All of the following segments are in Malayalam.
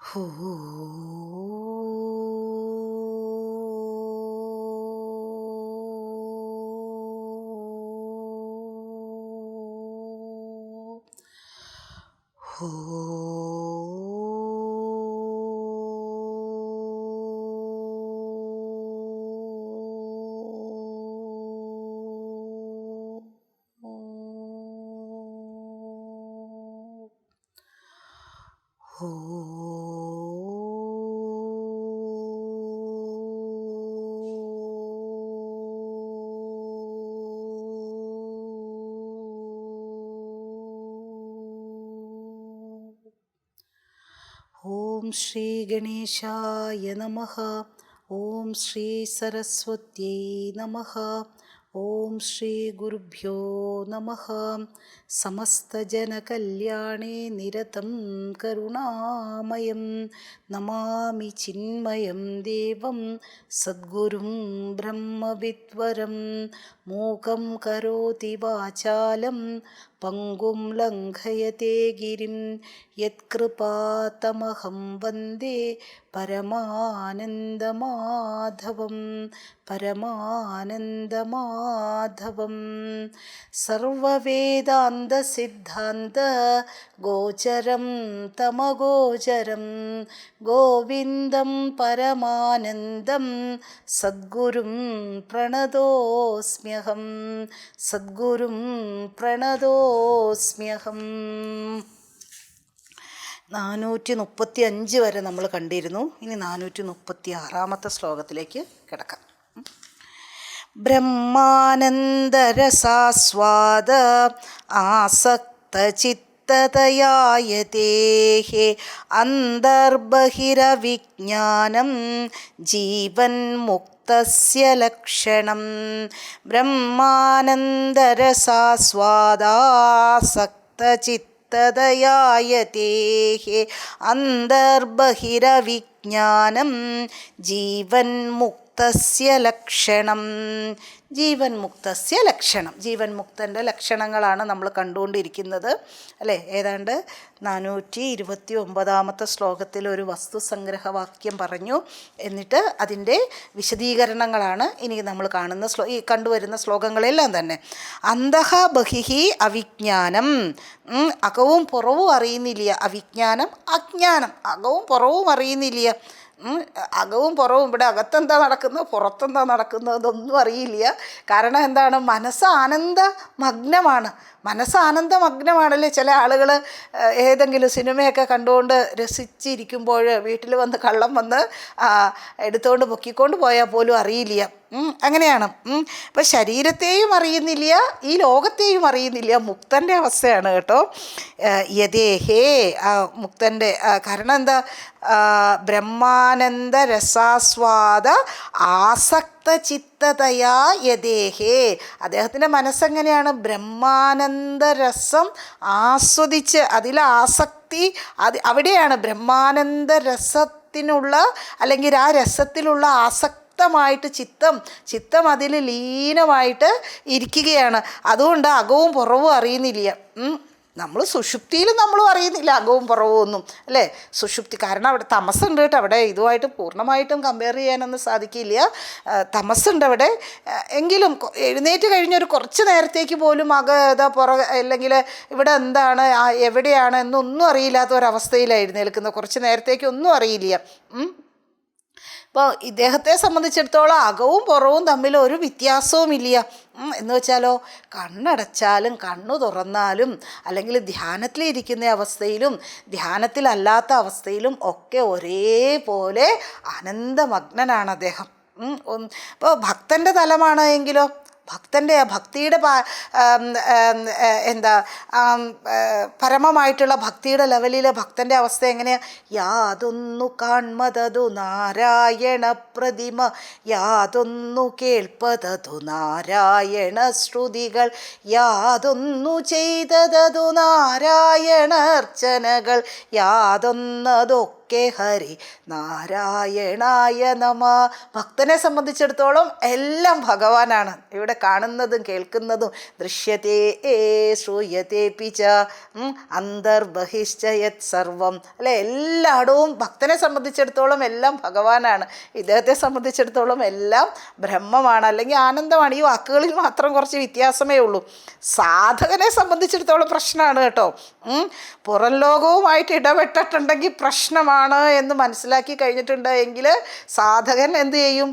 ഹോ ഹോ ഹോ ഓം ശ്രീ ഗണേശായ നമഃ. ഓം ശ്രീ സരസ്വത്यै നമഃ. ഓം ശ്രീ ഗുരുഭ്യോ നമഃ. സമസ്തജനകല്യാണേ നിരതം കരുണാമയം നമാമി ചിന്മയം ദേവം സദ്ഗുരും ബ്രഹ്മവിദ്വരം. മൂകം കരോതി വാചാലം പങ്കും ലംഘയത്തെ ഗിരിം. യത്കൃപാതമഹം വന്ദേ പരമാനന്ദമാധവം പരമാനന്ദമാധവം. സർവവേദാന്തസിദ്ധാന്ത ഗോചരം തമഗോചരം ഗോവിന്ദം പരമാനന്ദം സദ്ഗുരും പ്രണതോസ്മ്യഹം സദ്ഗുരും പ്രണതോസ്മ്യഹം. 435 വരെ നമ്മൾ കണ്ടിരുന്നു. ഇനി 436 ശ്ലോകത്തിലേക്ക് കിടക്കാം. ബ്രഹ്മാനന്ദരസാസ്വാദ ആസക്തചിത്തതയായതേഹേ അന്തർബഹിരവിജ്ഞാനം ജീവൻ മുക്തസ്യ ലക്ഷണം. ബ്രഹ്മാനന്ദരസാസ്വാദാസക്തചിത്തതയായതേഹേ അന്തർബഹിരവിജ്ഞാനം ജീവൻ മുക്തസ്യ ലക്ഷണം. ജീവൻ മുക്തസ്യ ലക്ഷണം. ജീവൻ മുക്തൻ്റെ ലക്ഷണങ്ങളാണ് നമ്മൾ കണ്ടുകൊണ്ടിരിക്കുന്നത് അല്ലേ. ഏതാണ്ട് 429 ശ്ലോകത്തിൽ ഒരു വസ്തുസംഗ്രഹവാക്യം പറഞ്ഞു. എന്നിട്ട് അതിൻ്റെ വിശദീകരണങ്ങളാണ് ഇനി നമ്മൾ കാണുന്ന ഈ കണ്ടുവരുന്ന ശ്ലോകങ്ങളെല്ലാം തന്നെ. അന്തഃ ബഹിഹി അവിജ്ഞാനം. അകവും പുറവും അറിയുന്നില്ല. അവിജ്ഞാനം അജ്ഞാനം. അകവും പുറവും അറിയുന്നില്ല. അകവും പുറവും. ഇവിടെ അകത്തെന്താ നടക്കുന്നത് പുറത്തെന്താ നടക്കുന്നത് ഇതൊന്നും അറിയില്ല. കാരണം എന്താണ്? മനസ്സ് ആനന്ദമഗ്നമാണ്. മനസ്സ് ആനന്ദമഗ്നമാണല്ലേ. ചില ആളുകൾ ഏതെങ്കിലും സിനിമയൊക്കെ കണ്ടുകൊണ്ട് രസിച്ചിരിക്കുമ്പോൾ വീട്ടിൽ വന്ന് കള്ളം വന്ന് എടുത്തുകൊണ്ട് പൊക്കിക്കൊണ്ട് പോയാൽ പോലും അറിയില്ല. അങ്ങനെയാണ്. അപ്പം ശരീരത്തെയും അറിയുന്നില്ല, ഈ ലോകത്തെയും അറിയുന്നില്ല. മുക്തൻ്റെ അവസ്ഥയാണ് കേട്ടോ. യഥേഹേ മുക്തൻ്റെ കാരണം എന്താ? ബ്രഹ്മാനന്ദ രസാസ്വാദ ആസക്തചിത്തതയാ യഥേഹേ. അദ്ദേഹത്തിൻ്റെ മനസ്സെങ്ങനെയാണ്? ബ്രഹ്മാനന്ദരസം ആസ്വദിച്ച് അതിൽ ആസക്തി. അവിടെയാണ് ബ്രഹ്മാനന്ദ രസത്തിനുള്ള അല്ലെങ്കിൽ ആ രസത്തിലുള്ള ആസക്തമായിട്ട് ചിത്തം അതിൽ ലീനമായിട്ട് ഇരിക്കുകയാണ്. അതുകൊണ്ട് അകവും പുറവും അറിയുന്നില്ല. നമ്മൾ സുഷുപ്തിയിലും നമ്മളും അറിയുന്നില്ല അകവും പുറവും ഒന്നും അല്ലേ. സുഷുപ്തി കാരണം അവിടെ തമസ്സുണ്ട് കേട്ടോ. അവിടെ ഇതുമായിട്ട് പൂർണ്ണമായിട്ടും കമ്പയർ ചെയ്യാനൊന്നും സാധിക്കില്ല. തമസ്സുണ്ട് അവിടെ. എങ്കിലും എഴുന്നേറ്റ് കഴിഞ്ഞൊരു കുറച്ച് നേരത്തേക്ക് പോലും പുറകെ അല്ലെങ്കിൽ ഇവിടെ എന്താണ് എവിടെയാണ് എന്നൊന്നും അറിയില്ലാത്ത ഒരവസ്ഥയിലാണ് എഴുന്നേൽക്കുന്നത്. കുറച്ച് നേരത്തേക്ക് ഒന്നും അറിയില്ല. അപ്പോൾ ഇദ്ദേഹത്തെ സംബന്ധിച്ചിടത്തോളം അകവും പുറവും തമ്മിൽ ഒരു വ്യത്യാസവുമില്ല. എന്ന് വെച്ചാലോ, കണ്ണടച്ചാലും കണ്ണു തുറന്നാലും അല്ലെങ്കിൽ ധ്യാനത്തിലിരിക്കുന്ന അവസ്ഥയിലും ധ്യാനത്തിലല്ലാത്ത അവസ്ഥയിലും ഒക്കെ ഒരേപോലെ ആനന്ദമഗ്നനാണ് അദ്ദേഹം. അപ്പോൾ ഭക്തൻ്റെ തലമാണ് എങ്കിലോ ഭക്തിയുടെ പരമമായിട്ടുള്ള ഭക്തിയുടെ ലെവലിലെ ഭക്തൻ്റെ അവസ്ഥ എങ്ങനെയാണ്? യാതൊന്നു കാൺമതതു നാരായണ പ്രതിമ, യാതൊന്നു കേൾപ്പതതു നാരായണ ശ്രുതികൾ, യാതൊന്നു ചെയ്തതതു നാരായണ അർച്ചനകൾ, യാതൊന്നതൊക്കെ ലോകേ ഹരി നാരായണായ നമ. ഭക്തനെ സംബന്ധിച്ചിടത്തോളം എല്ലാം ഭഗവാനാണ്. ഇവിടെ കാണുന്നതും കേൾക്കുന്നതും ദൃശ്യത്തെ ശ്രൂയത്തെ പിച്ച അന്തർബഹിശ്ച യത് സർവം, അല്ലെ, എല്ലായിടവും ഭക്തനെ സംബന്ധിച്ചിടത്തോളം എല്ലാം ഭഗവാനാണ്. ഇദ്ദേഹത്തെ സംബന്ധിച്ചിടത്തോളം എല്ലാം ബ്രഹ്മമാണ്, അല്ലെങ്കിൽ ആനന്ദമാണ്. ഈ വാക്കുകളിൽ മാത്രം കുറച്ച് വ്യത്യാസമേ ഉള്ളൂ. സാധകനെ സംബന്ധിച്ചിടത്തോളം പ്രശ്നമാണ് കേട്ടോ. പുറം ലോകവുമായിട്ട് ഇടപെട്ടിട്ടുണ്ടെങ്കിൽ പ്രശ്നമാണ് എന്ന് മനസ്സിലാക്കി കഴിഞ്ഞിട്ടുണ്ടെങ്കിൽ സാധകൻ എന്ത് ചെയ്യും?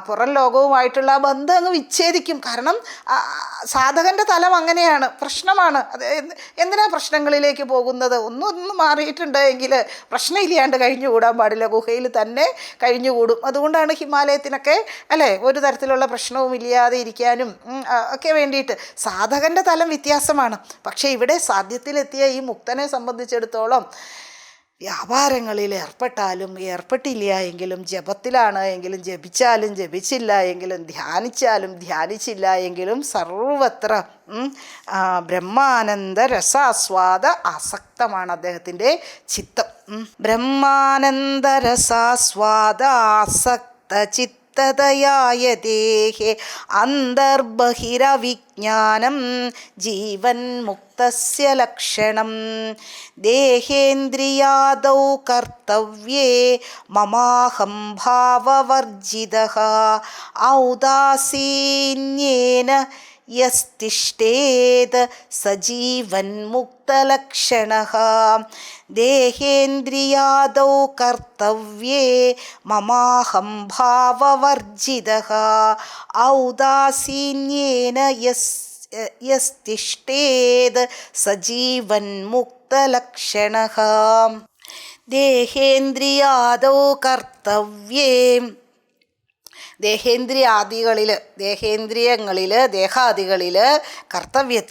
പുറം ലോകവുമായിട്ടുള്ള ആ ബന്ധം അങ്ങ് വിച്ഛേദിക്കും. കാരണം സാധകൻ്റെ തലം അങ്ങനെയാണ്, പ്രശ്നമാണ്. അത് എന്തിനാ പ്രശ്നങ്ങളിലേക്ക് പോകുന്നത്? ഒന്നും മാറിയിട്ടുണ്ടെങ്കിൽ പ്രശ്നമില്ലാണ്ട് കഴിഞ്ഞുകൂടാൻ പാടില്ല, ഗുഹയിൽ തന്നെ കഴിഞ്ഞുകൂടും. അതുകൊണ്ടാണ് ഹിമാലയത്തിനൊക്കെ, അല്ലേ, ഒരു തരത്തിലുള്ള പ്രശ്നവും ഇല്ലാതെ ഇരിക്കാനും ഒക്കെ വേണ്ടിയിട്ട്. സാധകൻ്റെ തലം വ്യത്യാസമാണ്. പക്ഷേ ഇവിടെ സാധ്യത്തിലെത്തിയ ഈ മുക്തനെ സംബന്ധിച്ചിടത്തോളം വ്യാപാരങ്ങളിൽ ഏർപ്പെട്ടാലും ഏർപ്പെട്ടില്ല എങ്കിലും, ജപത്തിലാണ് എങ്കിലും ജപിച്ചാലും ജപിച്ചില്ല എങ്കിലും, ധ്യാനിച്ചാലും ധ്യാനിച്ചില്ല എങ്കിലും സർവത്ര ബ്രഹ്മാനന്ദ രസാസ്വാദ ആസക്തമാണ് അദ്ദേഹത്തിൻ്റെ ചിത്തം. ബ്രഹ്മാനന്ദ രസാസ്വാദ ആസക്ത ചിത്തതയായ ദേഹേ അന്തർബഹിരവിജ്ഞാനം ജീവൻ മുക്തസ്യ ലക്ഷണം. ദേഹേന്ദ്രിയാദൗ കർത്തവ്യേ മമാഹം ഭാവവർജിതഃ ഔദാസീന്യേന യസ്തിഷ്ഠേത് സജീവൻ മുക്തലക്ഷണഃ. ദേഹേന്ദ്രിയാദൗ കർത്തവ്യേ മമാഹം ഭാവവർജിതഃ ഔദാസീന്യേന യസ്തിഷ്ഠേത് സജീവൻ മുക്തലക്ഷണഃ. ദേഹേന്ദ്രിയാദൗ കർത്തവ്യേ, ദേഹേന്ദ്രിയങ്ങളിൽ, ദേഹാദികളിൽ, കർത്തവ്യം,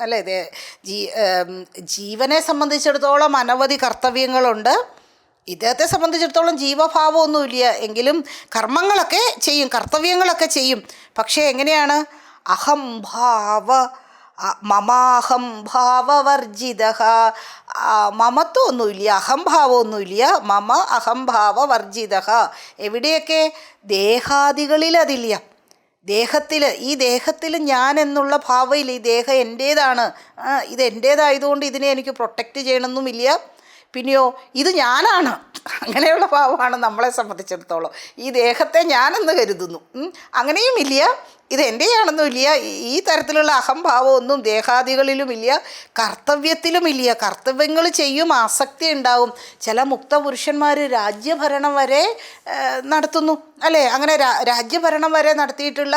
അല്ലേ, ജീവനെ സംബന്ധിച്ചിടത്തോളം അനവധി കർത്തവ്യങ്ങളുണ്ട്. ഇദ്ദേഹത്തെ സംബന്ധിച്ചിടത്തോളം ജീവഭാവമൊന്നുമില്ല എങ്കിലും കർമ്മങ്ങളൊക്കെ ചെയ്യും, കർത്തവ്യങ്ങളൊക്കെ ചെയ്യും. പക്ഷേ എങ്ങനെയാണ്? മമാഹം ഭാവവർജിതഃ, മമത്വമൊന്നുമില്ല, അഹംഭാവമൊന്നുമില്ല. മമ അഹംഭാവവർജിതഃ. എവിടെയൊക്കെ? ദേഹാദികളിൽ അതില്ല. ഈ ദേഹത്തിൽ ഞാൻ എന്നുള്ള ഭാവമില്ല. ഈ ദേഹം എൻ്റേതാണ്, ഇത് എൻ്റേതായതുകൊണ്ട് ഇതിനെ എനിക്ക് പ്രൊട്ടക്റ്റ് ചെയ്യണമെന്നുമില്ല. പിന്നെയോ ഇത് ഞാനാണ്, അങ്ങനെയുള്ള ഭാവമാണ് നമ്മളെ സംബന്ധിച്ചിടത്തോളം. ഈ ദേഹത്തെ ഞാനെന്ന് കരുതുന്നു, അങ്ങനെയുമില്ല. ഇത് എൻ്റെയാണെന്നുമില്ല. ഈ തരത്തിലുള്ള അഹംഭാവമൊന്നും ദേഹാദികളിലുമില്ല, കർത്തവ്യത്തിലുമില്ല. കർത്തവ്യങ്ങൾ ചെയ്യും, ആസക്തി ഉണ്ടാവും. ചില മുക്തപുരുഷന്മാർ രാജ്യഭരണം വരെ നടത്തുന്നു, അല്ലേ? അങ്ങനെ രാജ്യഭരണം വരെ നടത്തിയിട്ടുള്ള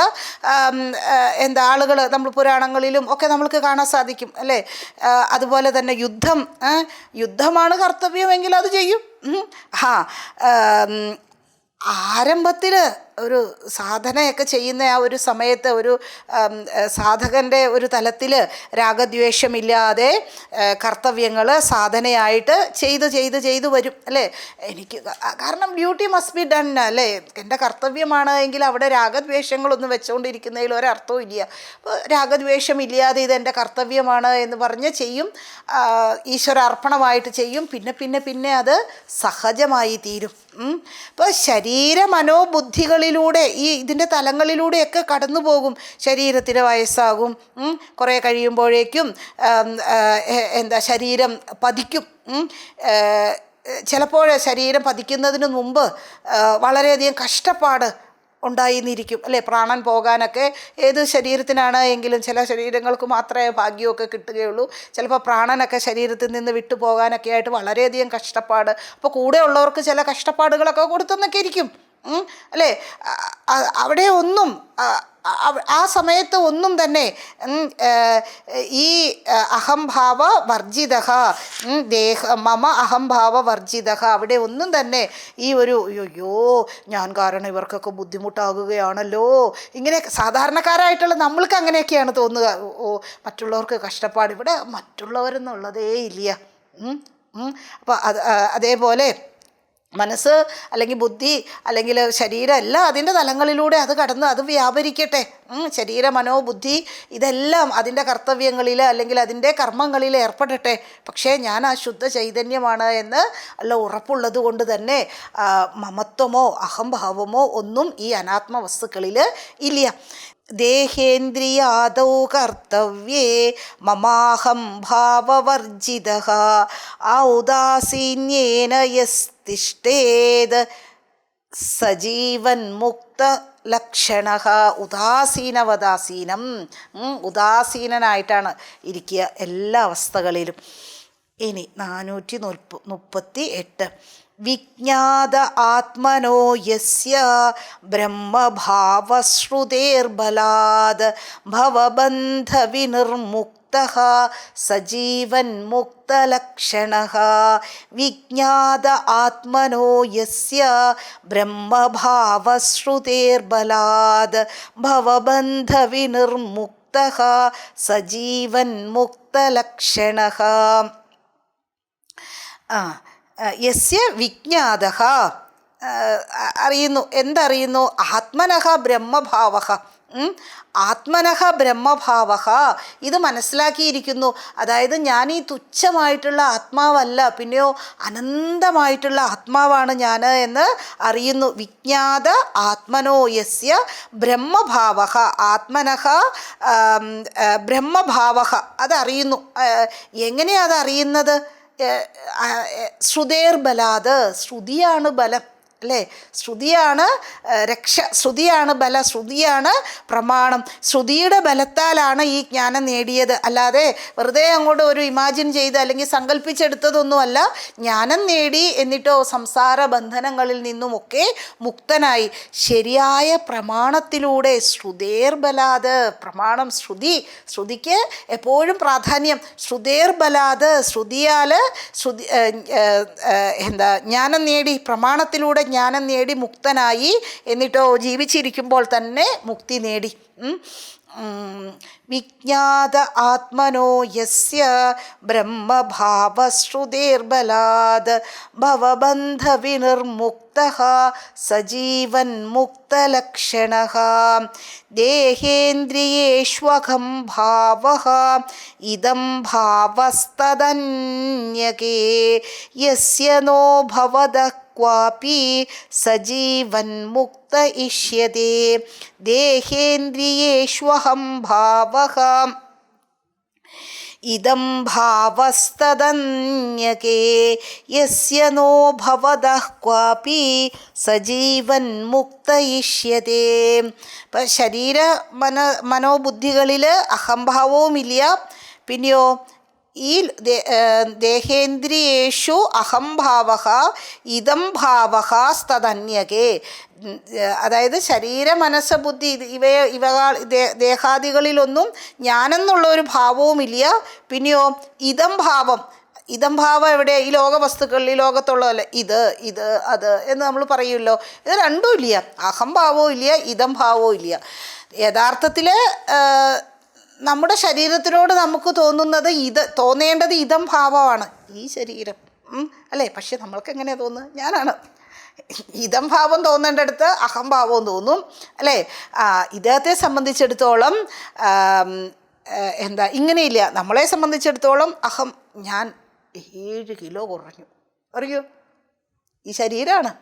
ആളുകൾ നമ്മൾ പുരാണങ്ങളിലും ഒക്കെ നമ്മൾക്ക് കാണാൻ സാധിക്കും, അല്ലേ? അതുപോലെ തന്നെ യുദ്ധമാണ് കർത്തവ്യമെങ്കിൽ അത് ചെയ്യും. ആരംഭത്തിൽ ഒരു സാധനയൊക്കെ ചെയ്യുന്ന ആ ഒരു സമയത്ത് ഒരു സാധകൻ്റെ ഒരു തലത്തിൽ രാഗദ്വേഷമില്ലാതെ കർത്തവ്യങ്ങൾ സാധനയായിട്ട് ചെയ്തു വരും, അല്ലേ? കാരണം ഡ്യൂട്ടി മസ്റ്റ് ബി ഡൺ, അല്ലേ? എൻ്റെ കർത്തവ്യമാണ് എങ്കിൽ അവിടെ രാഗദ്വേഷങ്ങളൊന്നും വെച്ചുകൊണ്ടിരിക്കുന്നതിൽ ഒരർത്ഥവും ഇല്ല. അപ്പോൾ രാഗദ്വേഷമില്ലാതെ ഇതെൻ്റെ കർത്തവ്യമാണ് എന്ന് പറഞ്ഞ് ചെയ്യും, ഈശ്വരാർപ്പണമായിട്ട് ചെയ്യും. പിന്നെ അത് സഹജമായി തീരും. ഇപ്പോൾ ശരീരമനോബുദ്ധികളിലൂടെ ഇതിൻ്റെ തലങ്ങളിലൂടെയൊക്കെ കടന്നു പോകും. ശരീരത്തിന് വയസ്സാകും, കുറേ കഴിയുമ്പോഴേക്കും ശരീരം പതിക്കും. ചിലപ്പോൾ ശരീരം പതിക്കുന്നതിന് മുമ്പ് വളരെയധികം കഷ്ടപ്പാട് ഉണ്ടായിരിക്കും, അല്ലേ? പ്രാണൻ പോകാനൊക്കെ ഏത് ശരീരത്തിനാണ് എങ്കിലും ചില ശരീരങ്ങൾക്ക് മാത്രമേ ഭാഗ്യമൊക്കെ കിട്ടുകയുള്ളൂ. ചിലപ്പോൾ പ്രാണനൊക്കെ ശരീരത്തിൽ നിന്ന് വിട്ടു പോകാനൊക്കെ ആയിട്ട് വളരെയധികം കഷ്ടപ്പാട്. അപ്പോൾ കൂടെ ഉള്ളവർക്ക് ചില കഷ്ടപ്പാടുകളൊക്കെ കൊടുത്തെന്നൊക്കെ ഇരിക്കും, അല്ലേ? അവിടെ ഒന്നും ആ സമയത്ത് ഒന്നും തന്നെ ഈ അഹംഭാവ വർജിതഃ, മമ അഹംഭാവ വർജിതഃ, അവിടെ ഒന്നും തന്നെ ഈ ഒരു അയ്യോ ഞാൻ കാരണം ഇവർക്കൊക്കെ ബുദ്ധിമുട്ടാകുകയാണല്ലോ, ഇങ്ങനെ സാധാരണക്കാരായിട്ടുള്ള നമ്മൾക്ക് അങ്ങനെയൊക്കെയാണ് തോന്നുക. മറ്റുള്ളവർക്ക് കഷ്ടപ്പാട്, ഇവിടെ മറ്റുള്ളവരെന്നുള്ളതേ ഇല്ല. അപ്പോൾ അതേപോലെ മനസ്സ് അല്ലെങ്കിൽ ബുദ്ധി അല്ലെങ്കിൽ ശരീരം എല്ലാം അതിൻ്റെ തലങ്ങളിലൂടെ അത് കടന്ന് അത് വ്യാപരിക്കട്ടെ. ശരീര മനോബുദ്ധി ഇതെല്ലാം അതിൻ്റെ കർത്തവ്യങ്ങളിൽ അല്ലെങ്കിൽ അതിൻ്റെ കർമ്മങ്ങളിൽ ഏർപ്പെടട്ടെ. പക്ഷേ ഞാൻ ആ ശുദ്ധ ചൈതന്യമാണ് എന്ന് അല്ല ഉറപ്പുള്ളത് കൊണ്ട് തന്നെ മമത്വമോ അഹംഭാവമോ ഒന്നും ഈ അനാത്മ വസ്തുക്കളിൽ ഇല്ല. ദേഹേന്ദ്രിയാദൗ കർത്തവ്യേ മമാഹം ഭാവവർജിതഃ ഔദാസീന്യേന യസ്തിഷ്ഠേത് സജീവൻ മുക്ത ലക്ഷണഃ. ഉദാസീനനായിട്ടാണ് ഇരിക്കുക എല്ലാ അവസ്ഥകളിലും. ഇനി 438 വിജ്ഞാത ആത്മനോ യസ്യ ബ്രഹ്മഭാവശ്രുതേർബലാദ് ഭവബന്ധവിനിർമുക്തഃ സജീവൻ മുക്തലക്ഷണഃ. വിജ്ഞാത ആത്മനോ യസ്യ ബ്രഹ്മഭാവശ്രുതേർബലാദ് ഭവബന്ധവിനിർമുക്തഃ സജീവൻ മുക്തലക്ഷണഃ. യസ്യ വിജ്ഞാതഃ അറിയുന്നു. എന്തറിയുന്നു? ആത്മനഃ ബ്രഹ്മഭാവഃ. ആത്മനഃ ബ്രഹ്മഭാവഃ ഇത് മനസ്സിലാക്കിയിരിക്കുന്നു. അതായത് ഞാൻ ഈ തുച്ഛമായിട്ടുള്ള ആത്മാവല്ല, പിന്നെയോ അനന്തമായിട്ടുള്ള ആത്മാവാണ് ഞാൻ എന്ന് അറിയുന്നു. വിജ്ഞാത ആത്മനോ യസ്യ ബ്രഹ്മഭാവഃ. ആത്മനഃ ബ്രഹ്മഭാവഃ അതറിയുന്നു. എങ്ങനെയാണ് അതറിയുന്നത്? ശ്രുതേർബലാത്. ശ്രുതിയാണ് ബലം അല്ലേ? ശ്രുതിയാണ് രക്ഷ, ശ്രുതിയാണ് ബല, ശ്രുതിയാണ് പ്രമാണം. ശ്രുതിയുടെ ബലത്താലാണ് ഈ ജ്ഞാനം നേടിയത്. അല്ലാതെ വെറുതെ അങ്ങോട്ട് ഒരു ഇമാജിൻ ചെയ്ത് അല്ലെങ്കിൽ സങ്കല്പിച്ചെടുത്തതൊന്നുമല്ല. ജ്ഞാനം നേടി എന്നിട്ടോ സംസാര ബന്ധനങ്ങളിൽ നിന്നുമൊക്കെ മുക്തനായി ശരിയായ പ്രമാണത്തിലൂടെ. ശ്രുതേർബലാത് പ്രമാണം, ശ്രുതി, ശ്രുതിക്ക് എപ്പോഴും പ്രാധാന്യം. ശ്രുതേർബലാത് ശ്രുതിയാൽ ജ്ഞാനം നേടി, പ്രമാണത്തിലൂടെ ജ്ഞാനം നേടി മുക്തനായി. എന്നിട്ടോ ജീവിച്ചിരിക്കുമ്പോൾ തന്നെ മുക്തി നേടി. വിജ്ഞാത ആത്മനോ യസ്യ ബ്രഹ്മഭാവശ്രുതേർബലാദ് ഭവബന്ധവിനിർമുക്തഃ സജീവൻ മുക്തലക്ഷണഃ. ദേഹേന്ദ്രിയേഷ്വഹം ഭാവഃ ഇദം ഭാവസ്തദന്യകേ യസ്യ നോ ഭവതഃ ക്വാപി സജീവൻ മുക്ത ഇഷ്യതേ. ദേഹേന്ദ്രിയേഷ്വഹം ഭാവഃ ഇദം ഭാവസ്തദന്യകേ യസ്യ നോ ഭവതഃ ക്വാപി സജീവൻ മുക്ത ഇഷ്യതേ. ഇപ്പം ശരീര മനോബുദ്ധികളിൽ അഹംഭാവവുമില്ല. പിന്നെയോ ഈ ദേഹേന്ദ്രിയേഷു അഹംഭാവഃ ഇദം ഭാവഃ സ്തദന്യകേ. അതായത് ശരീര മനസ്സ് ബുദ്ധി ദേഹാദികളിലൊന്നും ഞാനെന്നുള്ളൊരു ഭാവവുമില്ല. പിന്നെയോ ഇദം ഭാവം. ഇദം ഭാവം എവിടെ? ഈ ലോകവസ്തുക്കളിൽ, ഈ ലോകത്തുള്ളതല്ല. ഇത് അത് എന്ന് നമ്മൾ പറയുമല്ലോ. ഇത് രണ്ടും ഇല്ല. അഹംഭാവവും ഇല്ല, ഇദം ഭാവവും ഇല്ല. യഥാർത്ഥത്തിൽ നമ്മുടെ ശരീരത്തിനോട് നമുക്ക് തോന്നേണ്ടത് ഇദം ഭാവമാണ്, ഈ ശരീരം അല്ലേ? പക്ഷെ നമ്മൾക്ക് എങ്ങനെയാണ് തോന്നുന്നത്? ഞാനാണ്. ഇദം ഭാവം തോന്നേണ്ടടുത്ത് അഹംഭാവവും തോന്നും അല്ലേ? ഇദ്ദേഹത്തെ സംബന്ധിച്ചിടത്തോളം ഇങ്ങനെയില്ല. നമ്മളെ സംബന്ധിച്ചിടത്തോളം ഞാൻ 7 കിലോ കുറഞ്ഞു. അറിയോ? ഈ ശരീരമാണ്.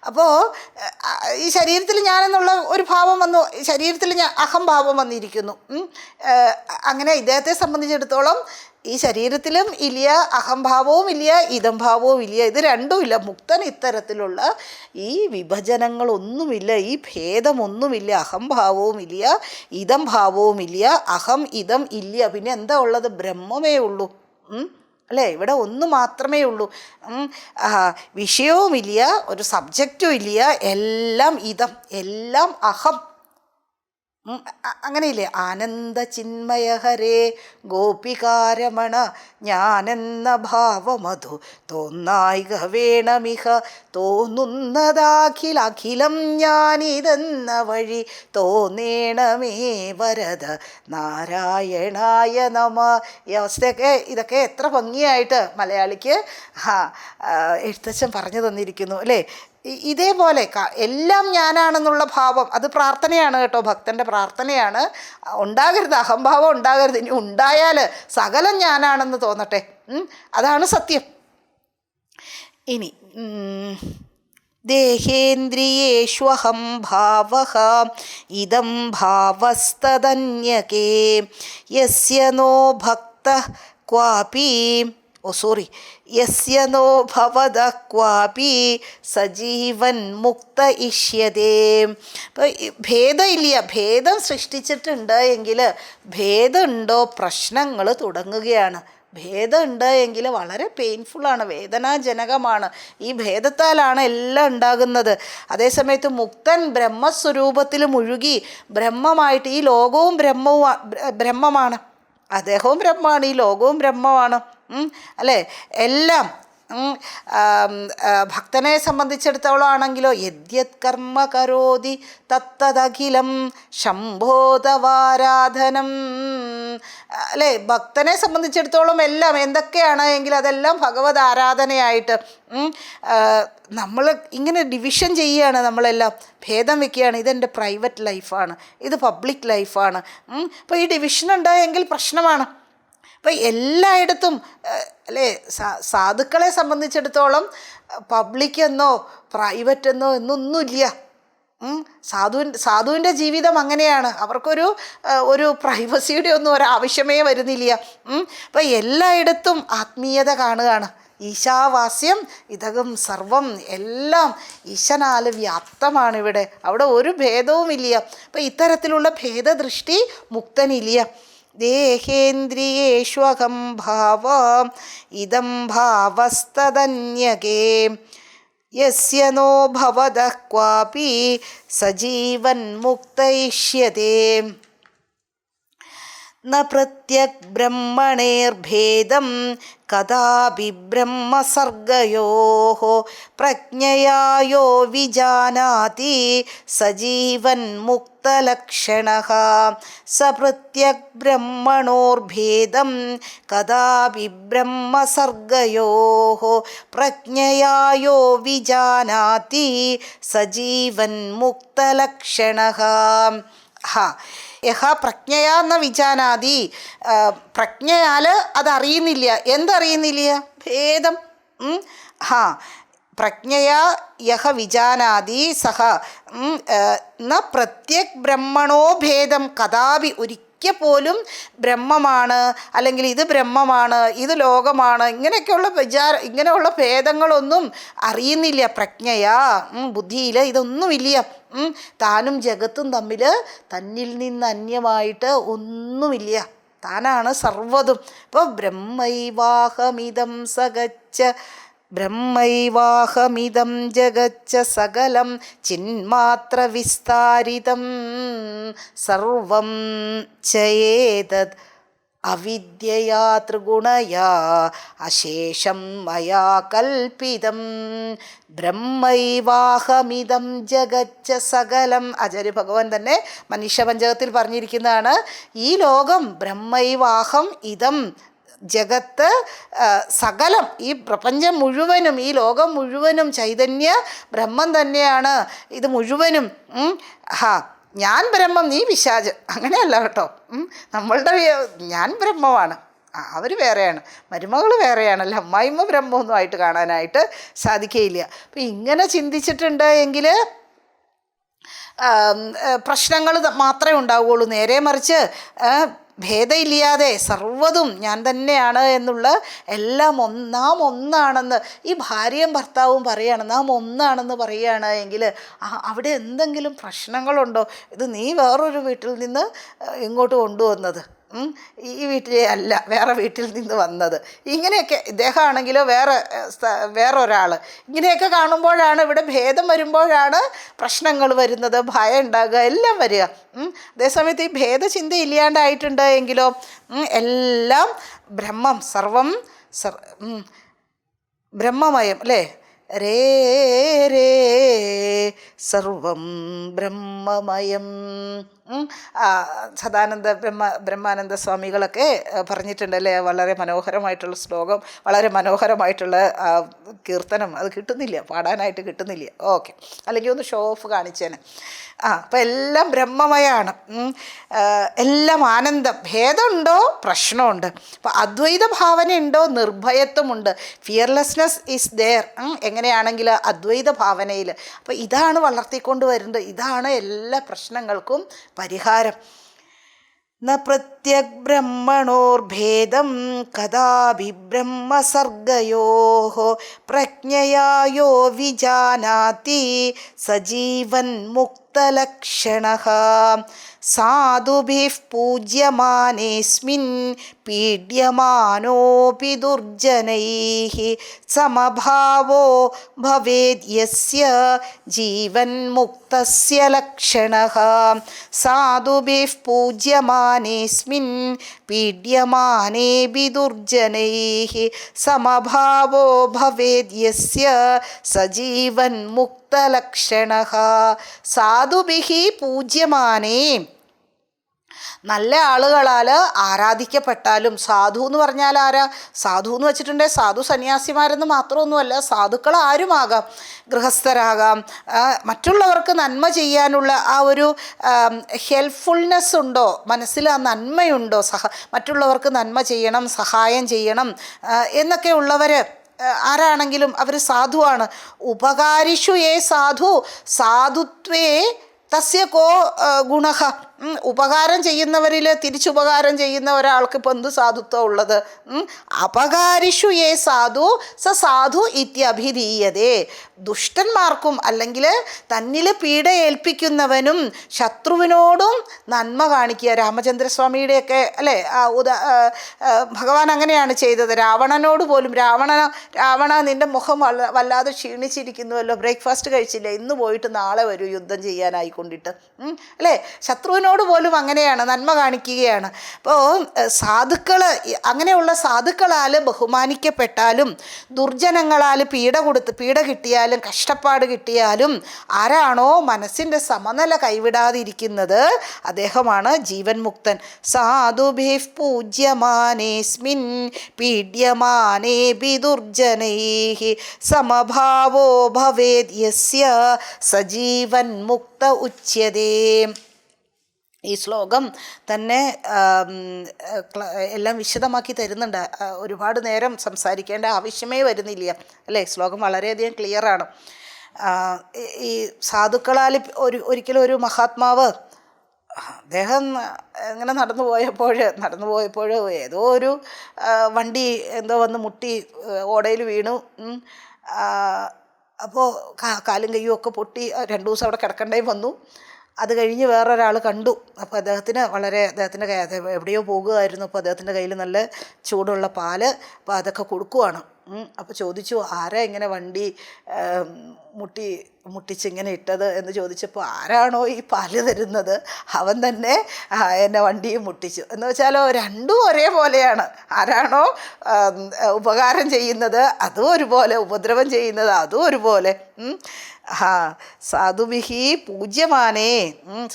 അപ്പോൾ ഈ ശരീരത്തിൽ ഞാനെന്നുള്ള ഒരു ഭാവം വന്നു, ശരീരത്തിൽ അഹംഭാവം വന്നിരിക്കുന്നു. അങ്ങനെ ഇദ്ദേഹത്തെ സംബന്ധിച്ചിടത്തോളം ഈ ശരീരത്തിലും ഇല്ല അഹംഭാവവും ഇല്ല, ഇദം ഭാവവും ഇല്ല. ഇത് രണ്ടും ഇല്ല. മുക്തൻ ഇത്തരത്തിലുള്ള ഈ വിഭജനങ്ങളൊന്നുമില്ല, ഈ ഭേദമൊന്നുമില്ല. അഹംഭാവവും ഇല്ല, ഇദം ഭാവവും ഇല്ല, അഹം ഇദം ഇല്ല. പിന്നെ എന്താ ഉള്ളത്? ബ്രഹ്മമേ ഉള്ളൂ അല്ലേ? ഇവിടെ ഒന്ന് മാത്രമേ ഉള്ളൂ. വിഷയവുമില്ല, ഒരു സബ്ജക്റ്റും ഇല്ല. എല്ലാം ഇദം, എല്ലാം അഹം. അങ്ങനെയില്ലേ, ആനന്ദ ചിന്മയ ഹരേ ഗോപികാരമണ ഞാനെന്ന ഭാവമധു തോന്നായിക വേണമിഹ തോന്നുന്നതാഖിലഖിലം ഞാനിതെന്ന വഴി തോന്നേണമേ വരദ നാരായണായ നമ. ഈ അവസ്ഥയൊക്കെ ഇതൊക്കെ എത്ര ഭംഗിയായിട്ട് മലയാളിക്ക് എഴുത്തച്ഛൻ പറഞ്ഞു തന്നിരിക്കുന്നു അല്ലേ. ഇതേപോലെ എല്ലാം ഞാനാണെന്നുള്ള ഭാവം, അത് പ്രാർത്ഥനയാണ് കേട്ടോ, ഭക്തൻ്റെ പ്രാർത്ഥനയാണ്. ഉണ്ടാകരുത്, അഹംഭാവം ഉണ്ടാകരുത്. ഇനി ഉണ്ടായാൽ സകലം ഞാനാണെന്ന് തോന്നട്ടെ, അതാണ് സത്യം. ഇനി ദേഹേന്ദ്രിയേഷ്വഹം ഭാവഃ ഇദം ഭാവസ്തദന്യകേ യസ്യ നോ ഭക്തഃ ക്വാപി യസ്യ നോ ഭവതഃ ക്വാപി സജീവൻ മുക്ത ഇഷ്യതേ. ഇപ്പോൾ ഭേദമില്ല, ഭേദം സൃഷ്ടിച്ചിട്ടുണ്ട് എങ്കിൽ ഭേദമുണ്ടോ പ്രശ്നങ്ങൾ തുടങ്ങുകയാണ്. ഭേദമുണ്ട് എങ്കിൽ വളരെ പെയിൻഫുള്ളാണ്, വേദനാജനകമാണ്. ഈ ഭേദത്താലാണ് എല്ലാം ഉണ്ടാകുന്നത്. അതേസമയത്ത് മുക്തൻ ബ്രഹ്മസ്വരൂപത്തിൽ മുഴുകി ബ്രഹ്മമായിട്ട്, ഈ ലോകവും ബ്രഹ്മമാണ്, അദ്ദേഹവും ബ്രഹ്മമാണ്, ഈ ലോകവും ബ്രഹ്മമാണ് അല്ലേ. എല്ലാം ഭക്തനെ സംബന്ധിച്ചിടത്തോളം ആണെങ്കിലോ യദ്യത് കർമ്മ കരോതി തത്തദഖിലം ശംഭോതവാരാധനം അല്ലേ. ഭക്തനെ സംബന്ധിച്ചിടത്തോളം എല്ലാം എന്തൊക്കെയാണ് എങ്കിൽ അതെല്ലാം ഭഗവത് ആരാധനയായിട്ട് നമ്മൾ ഇങ്ങനെ ഡിവിഷൻ ചെയ്യുകയാണ്, നമ്മളെല്ലാം ഭേദം വയ്ക്കുകയാണ്. ഇതെൻ്റെ പ്രൈവറ്റ് ലൈഫാണ്, ഇത് പബ്ലിക് ലൈഫാണ്. അപ്പോൾ ഈ ഡിവിഷൻ ഉണ്ടായെങ്കിൽ പ്രശ്നമാണ്. അപ്പോൾ എല്ലായിടത്തും അല്ലേ, സാധുക്കളെ സംബന്ധിച്ചിടത്തോളം പബ്ലിക് എന്നോ പ്രൈവറ്റ് എന്നോ എന്നൊന്നുമില്ല. സാധുവിൻ്റെ ജീവിതം അങ്ങനെയാണ്, അവർക്കൊരു പ്രൈവസിയുടെ ഒന്നും ഒരാവശ്യമേ വരുന്നില്ല. അപ്പോൾ എല്ലായിടത്തും ആത്മീയത കാണുകയാണ്. ഈശാവാസ്യം ഇതകം സർവം, എല്ലാം ഈശനാൽ വ്യാപ്തമാണ് ഇവിടെ, അവിടെ ഒരു ഭേദവുമില്ല. അപ്പോൾ ഇത്തരത്തിലുള്ള ഭേദദൃഷ്ടി മുക്തനില്ല. ദേഹേന്ദ്രിയേഷ്വഹം ഭാവം ഇദം ഭാവസ്തദന്യകേ യസ്യ നോ ഭവതഃ ക്വാപി സജീവൻ മുക്തയിഷ്യതേ. ന പ്രത്യക് ബ്രഹ്മണേർഭേദം കദാപി ബ്രഹ്മസർഗയോഃ പ്രജ്ഞയാ യോ വിജാനാതി സജീവൻ മുക്തലക്ഷണഃ. സ പ്രത്യക് ബ്രഹ്മണോർഭേദം കദാപി ബ്രഹ്മസർഗയോഃ പ്രജ്ഞയാ യോ വിജാനാതി സജീവൻ മുക്തലക്ഷണഃ. യഹ പ്രജ്ഞയാ ന വിജാനാതി, പ്രജ്ഞയാൽ അതറിയുന്നില്ല. എന്തറിയുന്നില്ല? ഭേദം. പ്രജ്ഞയാ യഹ വിജാനാതി സഹ ന പ്രത്യക് ബ്രഹ്മണോ ഭേദം കദാപി, ഒരിക്കൽ പോലും ബ്രഹ്മമാണ് അല്ലെങ്കിൽ ഇത് ബ്രഹ്മമാണ് ഇത് ലോകമാണ് ഇങ്ങനെയുള്ള ഭേദങ്ങളൊന്നും അറിയുന്നില്ല. പ്രജ്ഞയാ, ബുദ്ധിയിൽ ഇതൊന്നുമില്ല. താനും ജഗത്തും തമ്മിൽ തന്നിൽ നിന്ന് അന്യമായിട്ട് ഒന്നുമില്ല, താനാണ് സർവ്വതും. ഇപ്പോൾ ബ്രഹ്മൈവാഹമിദം സഗച്ഛ ബ്രഹ്മൈവാഹമിദം ജഗച്ഛ സകലം ചിന്മാത്ര വിസ്താരിതം സർവം ചയേതത് അവിദ്യയാ ത്രിഗുണയാ അശേഷം മയാ കൽപ്പിതം ബ്രഹ്മൈവാഹമിദം ജഗച്ഛ സകലം. ആചാര്യ ഭഗവാൻ തന്നെ മനുഷ്യപഞ്ചകത്തിൽ പറഞ്ഞിരിക്കുന്നതാണ്, ഈ ലോകം ബ്രഹ്മൈവാഹം ഇതം ജഗത്ത് സകലം, ഈ പ്രപഞ്ചം മുഴുവനും ഈ ലോകം മുഴുവനും ചൈതന്യ ബ്രഹ്മം തന്നെയാണ്. ഇത് മുഴുവനും ഞാൻ ബ്രഹ്മം നീ പിശാച് അങ്ങനെയല്ല കേട്ടോ. ഞാൻ ബ്രഹ്മമാണ്, അവർ വേറെയാണ്, മരുമകൾ വേറെയാണല്ലോ, അമ്മായിമ്മ ബ്രഹ്മമൊന്നും ആയിട്ട് കാണാനായിട്ട് സാധിക്കുകയില്ല. അപ്പം ഇങ്ങനെ ചിന്തിച്ചിട്ടുണ്ട് എങ്കിൽ പ്രശ്നങ്ങൾ മാത്രമേ ഉണ്ടാവുകയുള്ളൂ. നേരെ മറിച്ച് ഭേദമില്ലാതെ സർവ്വതും ഞാൻ തന്നെയാണ് എന്നുള്ള എല്ലാം നാം ഒന്നാണെന്ന് ഈ ഭാര്യയും ഭർത്താവും പറയുകയാണ്, നാം ഒന്നാണെന്ന് പറയുകയാണ് എങ്കിൽ അവിടെ എന്തെങ്കിലും പ്രശ്നങ്ങളുണ്ടോ? ഇത് നീ വേറൊരു വീട്ടിൽ നിന്ന് ഇങ്ങോട്ട് കൊണ്ടുവന്നത്, ഈ വീട്ടിലെ അല്ല, വേറെ വീട്ടിൽ നിന്ന് വന്നത്. ഇങ്ങനെയൊക്കെ ഇദ്ദേഹമാണെങ്കിലോ വേറൊരാൾ. ഇങ്ങനെയൊക്കെ കാണുമ്പോഴാണ്, ഇവിടെ ഭേദം വരുമ്പോഴാണ് പ്രശ്നങ്ങൾ വരുന്നത്, ഭയം ഉണ്ടാകുക, എല്ലാം വരിക. അതേസമയത്ത് ഈ ഭേദചിന്ത ഇല്ലാണ്ടായിട്ടുണ്ട് എങ്കിലോ എല്ലാം ബ്രഹ്മം, സർവം ബ്രഹ്മമയം അല്ലേ? രേ രേ സർവം ബ്രഹ്മമയം. സദാനന്ദ ബ്രഹ്മാനന്ദ സ്വാമികളൊക്കെ പറഞ്ഞിട്ടുണ്ടല്ലേ, വളരെ മനോഹരമായിട്ടുള്ള ശ്ലോകം, വളരെ മനോഹരമായിട്ടുള്ള കീർത്തനം. അത് കിട്ടുന്നില്ല, പാടാനായിട്ട് കിട്ടുന്നില്ല. ഓക്കെ, അല്ലെങ്കിൽ ഒന്ന് ഷോ ഓഫ് കാണിച്ചേനെ. അപ്പം എല്ലാം ബ്രഹ്മമയാണ്, എല്ലാം ആനന്ദം. ഭേദമുണ്ടോ? പ്രശ്നമുണ്ട്. അപ്പം അദ്വൈത ഭാവന ഉണ്ടോ? നിർഭയത്വമുണ്ട്. Fearlessness is there. എങ്ങനെയാണെങ്കിൽ അദ്വൈത ഭാവനയിൽ. അപ്പം ഇതാണ് വളർത്തിക്കൊണ്ട് വരുന്നത്. ഇതാണ് എല്ലാ പ്രശ്നങ്ങൾക്കും പരിഹാരം. ന പ്രത്യഗ് ബ്രഹ്മണോർഭേദം കദാപി ബ്രഹ്മസർഗയോഃ പ്രജ്ഞയായോ വിജാനാതി സജീവൻ മുക്തലക്ഷണഃ സാധുഭിഃ പൂജ്യമാനേസ്മിൻ പീഡ്യമാനോപി ദുർജനൈഃ സമഭാവോ ഭവേദ് യസ്യ ജീവൻ മുക്തസ്യ ലക്ഷണഃ സാധുഭിഃ പൂജ്യമാനേസ്മിൻ പീഡ്യമാനേപി ദുർജനൈഃ സമഭാവോ ഭവേദ് യസ്യ സജീവൻ മുക്തലക്ഷണഃ സാധുഭിഃ പൂജ്യമാനേ, നല്ല ആളുകളാൽ ആരാധിക്കപ്പെട്ടാലും. സാധു എന്ന് പറഞ്ഞാൽ ആരാ? സാധു എന്ന് വെച്ചിട്ടുണ്ടെങ്കിൽ സാധു സന്യാസിമാരെന്ന് മാത്രമൊന്നുമല്ല, സാധുക്കൾ ആരുമാകാം. ഗൃഹസ്ഥരാകാം. മറ്റുള്ളവർക്ക് നന്മ ചെയ്യാനുള്ള ആ ഒരു ഹെൽപ്ഫുൾനെസ് ഉണ്ടോ, മനസ്സിൽ ആ നന്മയുണ്ടോ, മറ്റുള്ളവർക്ക് നന്മ ചെയ്യണം, സഹായം ചെയ്യണം എന്നൊക്കെ ഉള്ളവർ ആരാണെങ്കിലും അവർ സാധുവാണ്. ഉപകാരിഷു യേ സാധു സാധുത്വേ തസ്യ കോ ഗുണഃ. ഉപകാരം ചെയ്യുന്നവരിൽ തിരിച്ചുപകാരം ചെയ്യുന്ന ഒരാൾക്ക് ഇപ്പം എന്ത് സാധുത്വം ഉള്ളത്? അപകാരിഷു യേ സാധു സ സാധു ഇത്യഭിധീയതേ. ദുഷ്ടന്മാർക്കും അല്ലെങ്കിൽ തന്നിൽ പീഡ ഏൽപ്പിക്കുന്നവനും ശത്രുവിനോടും നന്മ കാണിക്കുക. രാമചന്ദ്രസ്വാമിയുടെയൊക്കെ അല്ലേ ഭഗവാൻ അങ്ങനെയാണ് ചെയ്തത്. രാവണനോട് പോലും രാവണ നിൻ്റെ മുഖം വല്ലാതെ ക്ഷീണിച്ചിരിക്കുന്നുവല്ലോ, ബ്രേക്ക്ഫാസ്റ്റ് കഴിച്ചില്ല, ഇന്ന് പോയിട്ട് നാളെ വരൂ യുദ്ധം ചെയ്യാനായിക്കൊണ്ടിട്ട് അല്ലേ. ശത്രുവിനോട് പോലും അങ്ങനെയാണ്, നന്മ കാണിക്കുകയാണ്. അപ്പോൾ അങ്ങനെയുള്ള സാധുക്കളാൽ ബഹുമാനിക്കപ്പെട്ടാലും ദുർജനങ്ങളാൽ പീഡ കിട്ടിയാലും കഷ്ടപ്പാട് കിട്ടിയാലും ആരാണോ മനസ്സിൻ്റെ സമനില കൈവിടാതിരിക്കുന്നത് അദ്ദേഹമാണ് ജീവൻ മുക്തൻ. സാധുഭിഃ പൂജ്യമാനേസ്മിൻ പീഡ്യമാനേപി ദുർജനൈഃ സമഭാവോ ഭവേദ് യസ്യ സജീവൻ മുക്ത ഉച്യതേ. ഈ ശ്ലോകം തന്നെ എല്ലാം വിശദമാക്കി തരുന്നുണ്ട്. ഒരുപാട് നേരം സംസാരിക്കേണ്ട ആവശ്യമേ വരുന്നില്ല അല്ലേ. ശ്ലോകം വളരെയധികം ക്ലിയറാണ്. ഈ സാധുക്കളാൽ ഒരിക്കലും ഒരു മഹാത്മാവ് അദ്ദേഹം ഇങ്ങനെ നടന്നു പോയപ്പോൾ ഏതോ ഒരു വണ്ടി എന്തോ വന്ന് മുട്ടി ഓടയിൽ വീണു. അപ്പോൾ കാലും കയ്യും ഒക്കെ പൊട്ടി 2 ദിവസം അവിടെ കിടക്കേണ്ടി വന്നു. അത് കഴിഞ്ഞ് വേറൊരാൾ കണ്ടു. അപ്പോൾ അദ്ദേഹത്തിൻ്റെ എവിടെയോ പോകുമായിരുന്നു. അപ്പോൾ അദ്ദേഹത്തിൻ്റെ കയ്യിൽ നല്ല ചൂടുള്ള പാല്, അപ്പോൾ അതൊക്കെ കൊടുക്കുവാണ്. അപ്പോൾ ചോദിച്ചു, ആരാ ഇങ്ങനെ വണ്ടി മുട്ടിച്ചിങ്ങനെ ഇട്ടത് എന്ന് ചോദിച്ചപ്പോൾ ആരാണോ ഈ പാല് തരുന്നത് അവൻ തന്നെ എന്നെ വണ്ടിയും മുട്ടിച്ചു എന്ന് വെച്ചാലോ, രണ്ടും ഒരേപോലെയാണ്. ആരാണോ ഉപകാരം ചെയ്യുന്നത് അതും ഒരുപോലെ, ഉപദ്രവം ചെയ്യുന്നത് അതും ഒരുപോലെ. സാധുഭിഹി പൂജ്യമാനേ,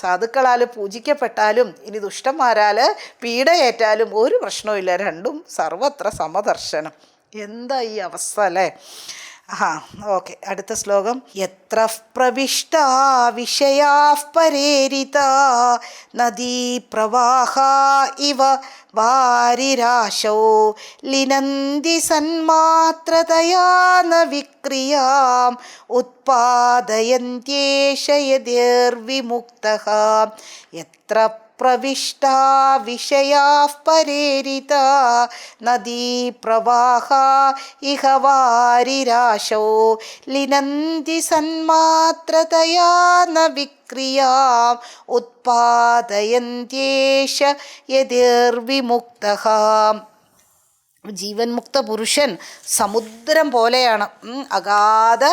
സാധുക്കളാൽ പൂജിക്കപ്പെട്ടാലും ഇനി ദുഷ്ടന്മാരാൽ പീഡയേറ്റാലും ഒരു പ്രശ്നവുമില്ല. രണ്ടും സർവത്ര സമദർശനം. എന്താ ഈ അവസ്ഥ അല്ലേ. ഓക്കെ, അടുത്ത ശ്ലോകം. യത്ര പ്രവിഷ്ടാ വിഷയാഃ പരേരിതാ നദീ പ്രവാഹാ ഇവ വാരിരാശോ ലിനന്തി സന്മാത്രതയാ ന വിക്രിയാം ഉത്പാദയന്ത്യേഷ യതിർവിമുക്തഃ. യത്ര പ്രവിഷ്ടാ വിഷയാഃ പരേരിതാ നദീപ്രവാഹാ ഇഹ വാരിരാശോ ലിനന്തി സന്മാത്രതയാ ന വിക്രിയാം ഉത്പാദയന്ത്യേഷ യതിർവിമുക്തഃ. ജീവൻ മുക്ത പുരുഷൻ സമുദ്രം പോലെയാണ്, അഗാധ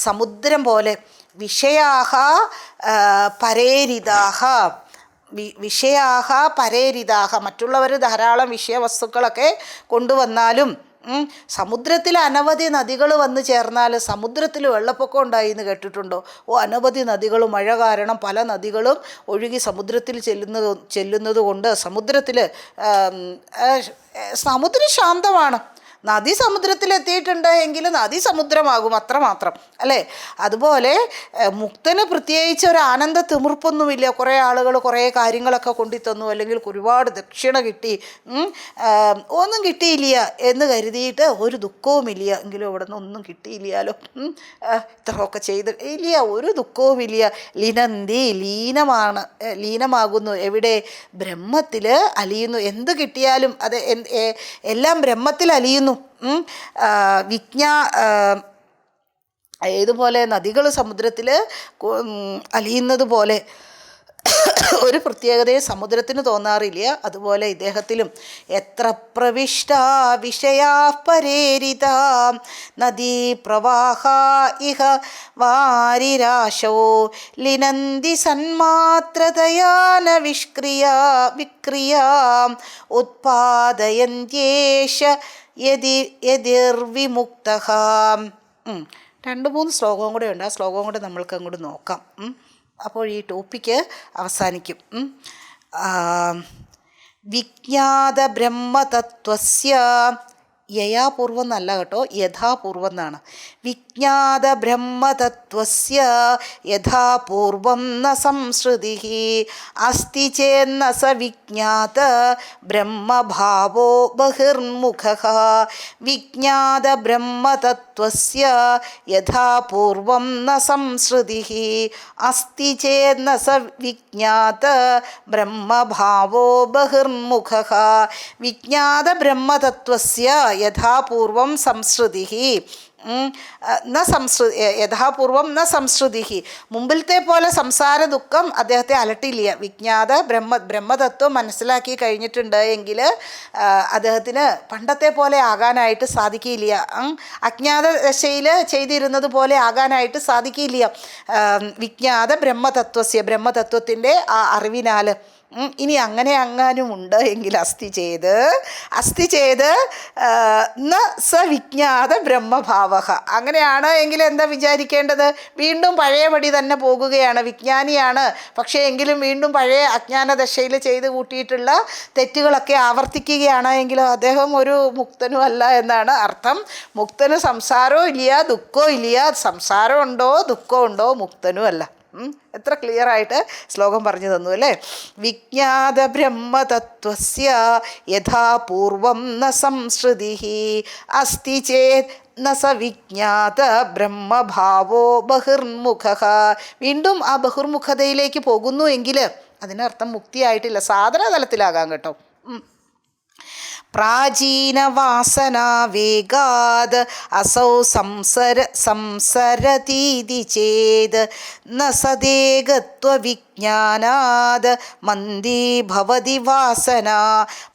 സമുദ്രം പോലെ. വിഷയാഹ പരേരിതാഹ, വിഷയാഹ പരേരിതാഹ, മറ്റുള്ളവർ ധാരാളം വിഷയവസ്തുക്കളൊക്കെ കൊണ്ടുവന്നാലും സമുദ്രത്തിൽ അനവധി നദികൾ വന്നു ചേർന്നാൽ സമുദ്രത്തിൽ വെള്ളപ്പൊക്കം ഉണ്ടായി എന്ന് കേട്ടിട്ടുണ്ടോ? അനവധി നദികൾ, മഴ കാരണം പല നദികളും ഒഴുകി സമുദ്രത്തിൽ ചെല്ലുന്നത് കൊണ്ട് സമുദ്രം ശാന്തമാണ്. നദി സമുദ്രത്തിലെത്തിയിട്ടുണ്ട് എങ്കിൽ നദി സമുദ്രമാകും, അത്രമാത്രം അല്ലേ? അതുപോലെ മുക്തന് പ്രത്യേകിച്ച് ഒരു ആനന്ദ തിമിർപ്പൊന്നുമില്ല. കുറേ ആളുകൾ കുറേ കാര്യങ്ങളൊക്കെ കൊണ്ടുതന്നു, അല്ലെങ്കിൽ ഒരുപാട് ദക്ഷിണ കിട്ടി, ഒന്നും കിട്ടിയില്ല എന്ന് കരുതിയിട്ട് ഒരു ദുഃഖവുമില്ല. എങ്കിലും ഇവിടെ നിന്ന് ഒന്നും കിട്ടിയില്ലല്ലോ, ഇത്രയൊക്കെ ചെയ്ത് ഇല്ല, ഒരു ദുഃഖവുമില്ല. ലിനന്തി ലീനമാകുന്നു. എവിടെ? ബ്രഹ്മത്തിൽ അലിയുന്നു. എന്ത് കിട്ടിയാലും അത് എല്ലാം ബ്രഹ്മത്തിൽ അലിയുന്നു. ഏതുപോലെ നദികൾ സമുദ്രത്തിൽ അലിയുന്നത് പോലെ ഒരു പ്രത്യേകതയെ സമുദ്രത്തിന് തോന്നാറില്ല. അതുപോലെ ഇദ്ദേഹത്തിലും എത്ര പ്രവിഷ്ടാ വിഷയാഃ പരേരിതാ നദീപ്രവാഹാ ഇഹ വാരിരാശോ ലിനന്തി സന്മാത്രതയാ ന വിക്രിയാം ഉത്പാദയന്ത്യേഷ യതിർവിമുക്തഃ. 2-3 ശ്ലോകവും കൂടെ ഉണ്ട്. ആ ശ്ലോകവും കൂടെ നമ്മൾക്ക് അങ്ങോട്ട് നോക്കാം. അപ്പോൾ ഈ ടോപ്പിക്ക് അവസാനിക്കും. വിജ്ഞാത ബ്രഹ്മതത്വസ്യ, യയാപൂർവം എന്നല്ല കേട്ടോ, യഥാപൂർവം എന്നാണ്. വിജ്ഞാത ബ്രഹ്മതത്വസ്യ യഥാപൂർവം ന സംശ്രുതിഃ അസ്തി ചേന്ന സ വിജ്ഞാത ബ്രഹ്മഭാവോ ബഹിർമുഖഃ. വിജ്ഞാത ബ്രഹ്മതത്വസ്യ യഥാപൂർവം ന സംശ്രുതിഃ അസ്തി ചേന്ന സ വിജ്ഞാത ബ്രഹ്മഭാവോ ബഹിർമുഖഃ. വിജ്ഞാത ബ്രഹ്മതത്വസ്യ യഥാപൂർവം സംശ്രുതിഃ യഥാപൂർവം ന സംശ്രുതിഃ. മുമ്പിലത്തെ പോലെ സംസാര ദുഃഖം അദ്ദേഹത്തെ അലട്ടില്ല. വിജ്ഞാത ബ്രഹ്മതത്വം മനസ്സിലാക്കി കഴിഞ്ഞിട്ടുണ്ട് എങ്കിൽ അദ്ദേഹത്തിന് പണ്ടത്തെ പോലെ ആകാനായിട്ട് സാധിക്കില്ല. അജ്ഞാത ദശയിൽ ചെയ്തിരുന്നത് പോലെ ആകാനായിട്ട് സാധിക്കില്ല. വിജ്ഞാത ബ്രഹ്മതത്വത്തിൻ്റെ ആ അറിവിനാൽ. ഇനി അങ്ങനെ അങ്ങാനുമുണ്ട് എങ്കിൽ അസ്ഥി ചെയ്ത് ന സ വിജ്ഞാത ബ്രഹ്മഭാവ. അങ്ങനെയാണ് എങ്കിൽ എന്താ വിചാരിക്കേണ്ടത്? വീണ്ടും പഴയപടി തന്നെ പോകുകയാണ്. വിജ്ഞാനിയാണ്, പക്ഷേ എങ്കിലും വീണ്ടും പഴയ അജ്ഞാന ദശയിൽ ചെയ്ത് കൂട്ടിയിട്ടുള്ള തെറ്റുകളൊക്കെ ആവർത്തിക്കുകയാണ് എങ്കിൽ അദ്ദേഹം ഒരു മുക്തനും അല്ല എന്നാണ് അർത്ഥം. മുക്തന് സംസാരവും ഇല്ല, ദുഃഖവും ഇല്ല. സംസാരമുണ്ടോ ദുഃഖമുണ്ടോ, മുക്തനും അല്ല. എത്ര ക്ലിയർ ആയിട്ട് ശ്ലോകം പറഞ്ഞു തന്നു അല്ലേ? വിജ്ഞാത ബ്രഹ്മതത്വസ്യ യഥാപൂർവം ന സംശ്രുതിഃ അസ്തി ചേത് ന സ വിജ്ഞാത ബ്രഹ്മഭാവോ ബഹിർമുഖഃ. വീണ്ടും ആ ബഹിർമുഖതയിലേക്ക് പോകുന്നു എങ്കിൽ അതിനർത്ഥം മുക്തിയായിട്ടില്ല, സാധന തലത്തിലാകാം കേട്ടോ. പ്രാചീനവാസനാവേഗാത് അസൗ സംസരതീതി ചേത് ന സദേകത്വവിജ്ഞാനാത് മന്ദീ ഭവതി വാസന.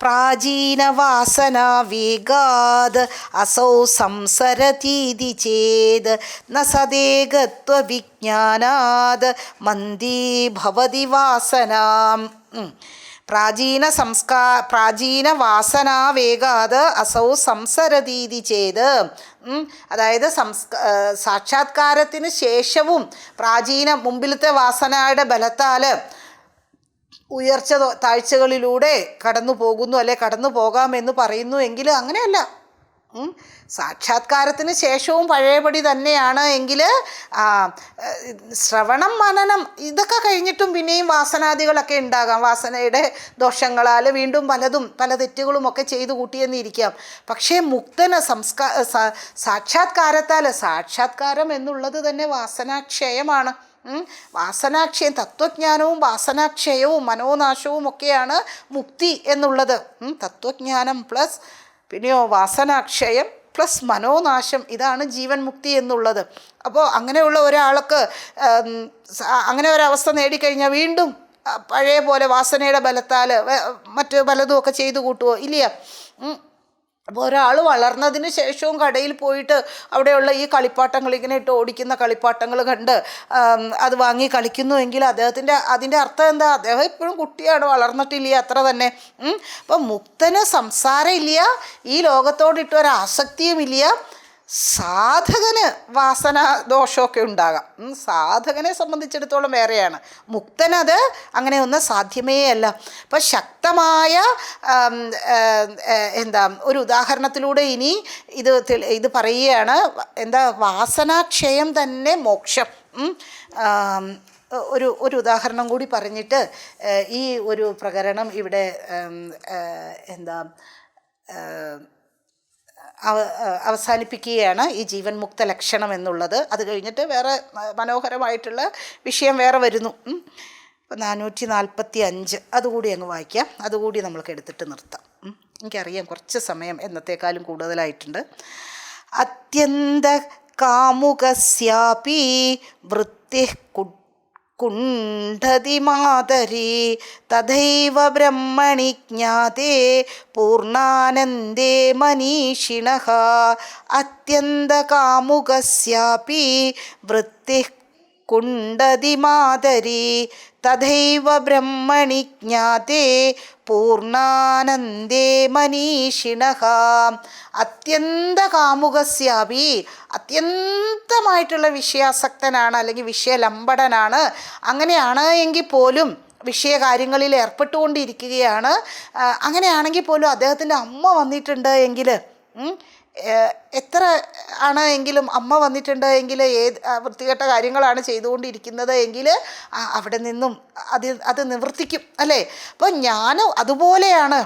പ്രാചീനവാസനാവേഗാത് അസൗ സംസരതീതി ചേത് ന സദേകത്വവിജ്ഞാനാത് മന്ദീ ഭവതി വാസന. പ്രാചീന വാസനാവേഗാത് അസൗ സംസരതീതി ചെയ്ത്, അതായത് സാക്ഷാത്കാരത്തിന് ശേഷവും മുമ്പിലത്തെ വാസനയുടെ ബലത്താൽ ഉയർച്ച താഴ്ചകളിലൂടെ കടന്നു പോകുന്നു, അല്ലെ കടന്നു പോകാമെന്ന് പറയുന്നു എങ്കിൽ അങ്ങനെയല്ല. സാക്ഷാത്കാരത്തിന് ശേഷവും പഴയപടി തന്നെയാണ് എങ്കിൽ ശ്രവണം മനനം ഇതൊക്കെ കഴിഞ്ഞിട്ടും പിന്നെയും വാസനാദികളൊക്കെ ഉണ്ടാകാം. വാസനയുടെ ദോഷങ്ങളാൽ വീണ്ടും പല തെറ്റുകളും ഒക്കെ ചെയ്തു കൂട്ടിയെന്നിരിക്കാം. പക്ഷേ മുക്തന് സാക്ഷാത്കാരം എന്നുള്ളത് തന്നെ വാസനാക്ഷയമാണ്. വാസനാക്ഷയം, തത്വജ്ഞാനവും വാസനാക്ഷയവും മനോനാശവും ഒക്കെയാണ് മുക്തി എന്നുള്ളത്. തത്വജ്ഞാനം പ്ലസ് പിന്നെയോ വാസനാക്ഷയം പ്ലസ് മനോനാശം, ഇതാണ് ജീവൻ മുക്തി എന്നുള്ളത്. അപ്പോൾ അങ്ങനെയുള്ള ഒരാൾക്ക് അങ്ങനെ ഒരവസ്ഥ നേടിക്കഴിഞ്ഞാൽ വീണ്ടും പഴയ പോലെ വാസനയുടെ ബലത്താൽ മറ്റ് പലതും ഒക്കെ ചെയ്തു കൂട്ടുമോ? ഇല്ല. അപ്പോൾ ഒരാൾ വളർന്നതിന് ശേഷവും കടയിൽ പോയിട്ട് അവിടെയുള്ള ഈ കളിപ്പാട്ടങ്ങൾ, ഇങ്ങനെ ഇട്ട് ഓടിക്കുന്ന കളിപ്പാട്ടങ്ങൾ കണ്ട് അത് വാങ്ങി കളിക്കുന്നുവെങ്കിൽ അതിൻ്റെ അർത്ഥം എന്താ? അദ്ദേഹം ഇപ്പോഴും കുട്ടിയാണ്, വളർന്നിട്ടില്ല, അത്ര തന്നെ. അപ്പം മുക്തന് സംസാരം ഇല്ല, ഈ ലോകത്തോടിട്ടൊരാസക്തിയുമില്ല. സാധകന് വാസന ദോഷമൊക്കെ ഉണ്ടാകാം. സാധകനെ സംബന്ധിച്ചിടത്തോളം വേറെയാണ്. മുക്തനത് അങ്ങനെയൊന്നും സാധ്യമേ അല്ല. അപ്പം ശക്തമായ ഒരു ഉദാഹരണത്തിലൂടെ ഇനി ഇത് പറയുകയാണ്. വാസനാക്ഷയം തന്നെ മോക്ഷം. ഒരു ഉദാഹരണം കൂടി പറഞ്ഞിട്ട് ഈ ഒരു പ്രകരണം ഇവിടെ അവസാനിപ്പിക്കുകയാണ്, ഈ ജീവൻ മുക്ത ലക്ഷണം എന്നുള്ളത്. അത് കഴിഞ്ഞിട്ട് വേറെ മനോഹരമായിട്ടുള്ള വിഷയം വേറെ വരുന്നു. 445 അതുകൂടി അങ്ങ് വായിക്കാം. അതുകൂടി നമ്മൾക്ക് എടുത്തിട്ട് നിർത്താം. എനിക്കറിയാം കുറച്ച് സമയം എന്നത്തേക്കാളും കൂടുതലായിട്ടുണ്ട്. അത്യന്ത കാമുകസ്യാപി വൃത്തി കുണ്ഠതി മാതരി തഥൈവ ബ്രഹ്മണി ജ്ഞാതേ പൂർണ്ണാനന്ദേ മനീഷിണഃ. അത്യന്തകാമുകസ്യാപി വൃത്തി കുണ്ഠതി മാതരി തഥൈവ ബ്രഹ്മണി ജ്ഞാതേ പൂർണ്ണാനന്ദേ മനീഷിണഃ. അത്യന്തകാമുകസ്യാപി, അത്യന്തമായിട്ടുള്ള വിഷയാസക്തനാണ് അല്ലെങ്കിൽ വിഷയലംബടനാണ്. അങ്ങനെയാണ് എങ്കിൽ പോലും വിഷയകാര്യങ്ങളിൽ ഏർപ്പെട്ടുകൊണ്ടിരിക്കുകയാണ്. അങ്ങനെയാണെങ്കിൽ പോലും അദ്ദേഹത്തിൻ്റെ അമ്മ വന്നിട്ടുണ്ട് എങ്കിൽ, എത്ര ആണ് എങ്കിലും അമ്മ വന്നിട്ടുണ്ട് എങ്കിൽ, വൃത്തികെട്ട കാര്യങ്ങളാണ് ചെയ്തുകൊണ്ടിരിക്കുന്നത് എങ്കിൽ അവിടെ നിന്നും അത് നിവർത്തിക്കും അല്ലേ? അപ്പോൾ ഞാൻ അതുപോലെയാണ്.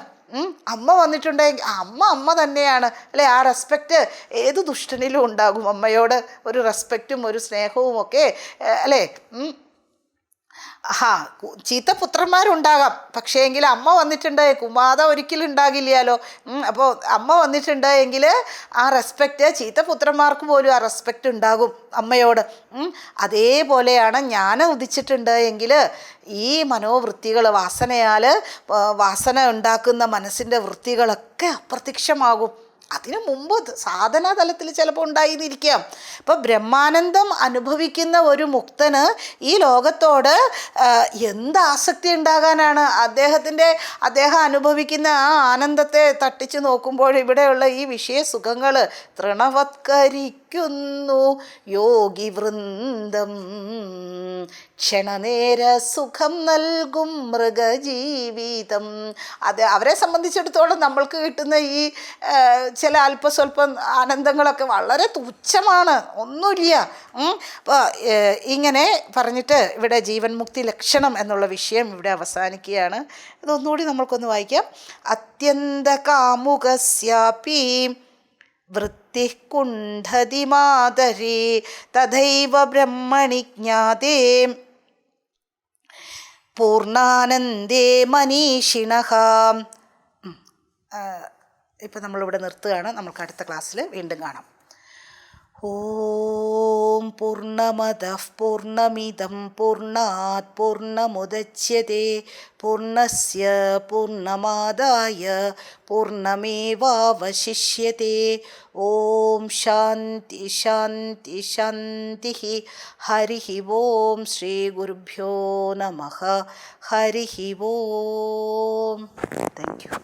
അമ്മ വന്നിട്ടുണ്ടെങ്കിൽ അമ്മ തന്നെയാണ് അല്ലേ? ആ റെസ്പെക്റ്റ് ഏത് ദുഷ്ടനിലും ഉണ്ടാകും. അമ്മയോട് ഒരു റെസ്പെക്റ്റും ഒരു സ്നേഹവും ഒക്കെ അല്ലേ? ചീത്ത പുത്രന്മാരുണ്ടാകാം, പക്ഷേ എങ്കിൽ അമ്മ വന്നിട്ടുണ്ട്, കുമാത ഒരിക്കലും ഉണ്ടാകില്ലല്ലോ. അപ്പോൾ അമ്മ വന്നിട്ടുണ്ട് എങ്കിൽ ആ റെസ്പെക്റ്റ്, ചീത്ത പുത്രന്മാർക്ക് പോലും ആ റെസ്പെക്റ്റ് ഉണ്ടാകും അമ്മയോട്. അതേപോലെയാണ് ജ്ഞാനം ഉദിച്ചിട്ടുണ്ട് എങ്കിൽ ഈ മനോവൃത്തികൾ, വാസന ഉണ്ടാക്കുന്ന മനസ്സിൻ്റെ വൃത്തികളൊക്കെ അപ്രത്യക്ഷമാകും. അതിനു മുമ്പ് സാധനാതലത്തിൽ ചിലപ്പോൾ ഉണ്ടായിരിക്കാം. അപ്പോൾ ബ്രഹ്മാനന്ദം അനുഭവിക്കുന്ന ഒരു മുക്തന് ഈ ലോകത്തോട് എന്ത് ആസക്തി ഉണ്ടാകാനാണ്? അദ്ദേഹം അനുഭവിക്കുന്ന ആ ആനന്ദത്തെ തട്ടിച്ചു നോക്കുമ്പോൾ ഇവിടെയുള്ള ഈ വിഷയസുഖങ്ങൾ തൃണവത്കരിക്കുന്നു യോഗി വൃന്ദം, ക്ഷണനേര സുഖം നൽകും മൃഗജീവിതം. അവരെ സംബന്ധിച്ചിടത്തോളം നമ്മൾക്ക് കിട്ടുന്ന ഈ ചില അല്പസ്വല്പം ആനന്ദങ്ങളൊക്കെ വളരെ തുച്ഛമാണ്, ഒന്നുമില്ല. അപ്പോൾ ഇങ്ങനെ പറഞ്ഞിട്ട് ഇവിടെ ജീവൻ മുക്തി ലക്ഷണം എന്നുള്ള വിഷയം ഇവിടെ അവസാനിക്കുകയാണ്. ഇതൊന്നുകൂടി നമ്മൾക്കൊന്ന് വായിക്കാം. അത്യന്ത കാമുകസ്യാപി വൃത്തി കുണ്ഠതി മാതരി തഥൈവ ബ്രഹ്മണി ജ്ഞാതേ പൂർണ്ണാനന്ദേ മനീഷിണഃ. ഇപ്പം നമ്മളിവിടെ നിർത്തുകയാണ്. നമുക്ക് അടുത്ത ക്ലാസ്സിൽ വീണ്ടും കാണാം. ഓം പൂർണ്ണമദഃ പൂർണ്ണമിദം പൂർണ്ണാത് പൂർണ്ണമുദച്യത്തെ പൂർണ്ണസ്യ പൂർണ്ണമാദായ പൂർണ്ണമേവാവശിഷ്യത്തെ. ഓം ശാന്തി ശാന്തി ശാന്തി. ഹരി ഓം ശ്രീ ഗുരുഭ്യോ നമഃ. ഹരി ഓം. Thank U.